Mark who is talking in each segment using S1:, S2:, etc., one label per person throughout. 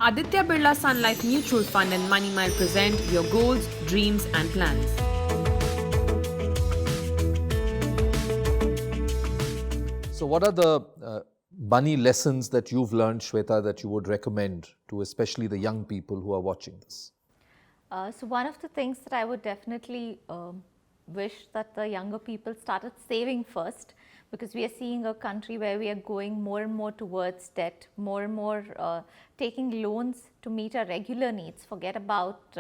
S1: Aditya Birla Sun Life Mutual Fund and Money Mile present your goals, dreams and plans.
S2: So what are the money lessons that you've learned, Shweta, that you would recommend to especially the young people who are watching this?
S3: So one of the things that I would definitely wish that the younger people started saving first, because we are seeing a country where we are going more and more towards debt, more and more taking loans to meet our regular needs. Forget about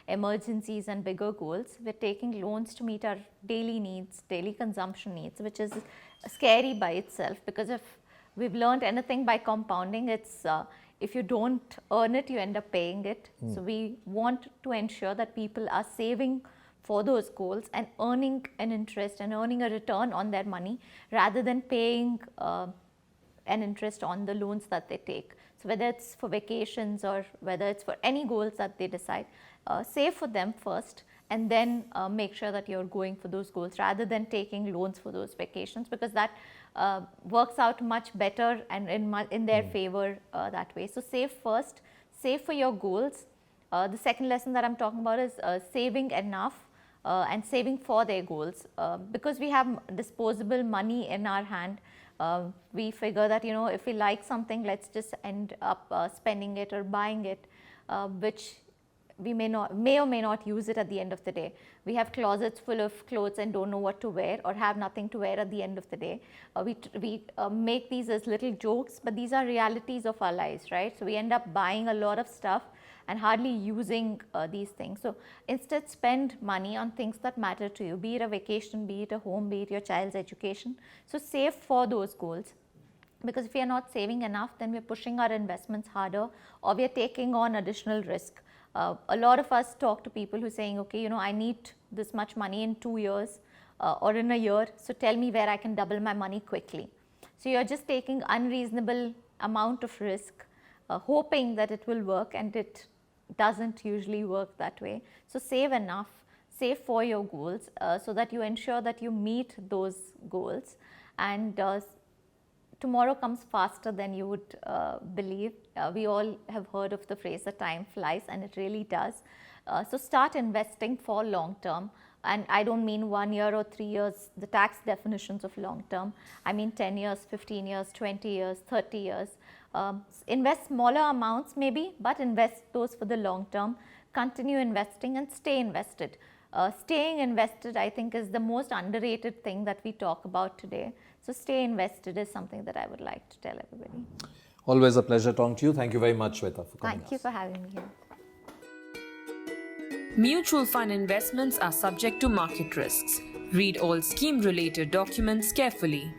S3: emergencies and bigger goals. We're taking loans to meet our daily needs, daily consumption needs, which is scary by itself, because if we've learned anything by compounding, it's if you don't earn it, you end up paying it. So we want to ensure that people are saving for those goals and earning an interest and earning a return on their money, rather than paying an interest on the loans that they take. So whether it's for vacations or whether it's for any goals that they decide, save for them first, and then make sure that you're going for those goals rather than taking loans for those vacations, because that works out much better and in their favor that way. So save first, save for your goals. The second lesson that I'm talking about is saving enough and saving for their goals, because we have disposable money in our hand. We figure that, you know, if we like something, let's just end up spending it or buying it, which we may or may not use it at the end of the day. We have closets full of clothes and don't know what to wear, or have nothing to wear at the end of the day. We make these as little jokes, but these are realities of our lives, right? So we end up buying a lot of stuff and hardly using these things. So instead, spend money on things that matter to you, be it a vacation, be it a home, be it your child's education. So save for those goals. Because if we are not saving enough, then we're pushing our investments harder, or we are taking on additional risk. A lot of us talk to people who are saying, okay, you know, I need this much money in 2 years or in a year, so tell me where I can double my money quickly. So you're just taking unreasonable amount of risk, hoping that it will work, and it doesn't usually work that way. So save enough, save for your goals, so that you ensure that you meet those goals, and tomorrow comes faster than you would believe. We all have heard of the phrase that time flies, and it really does. So start investing for long term. And I don't mean 1 year or 3 years, the tax definitions of long term. I mean 10 years, 15 years, 20 years, 30 years. Invest smaller amounts maybe, but invest those for the long term. Continue investing and stay invested. Staying invested, I think, is the most underrated thing that we talk about today. So stay invested is something that I would like to tell everybody.
S2: Always a pleasure talking to you. Thank you very much, Shweta, for coming.
S3: Thank you for having me here.
S1: Mutual fund investments are subject to market risks. Read all scheme-related documents carefully.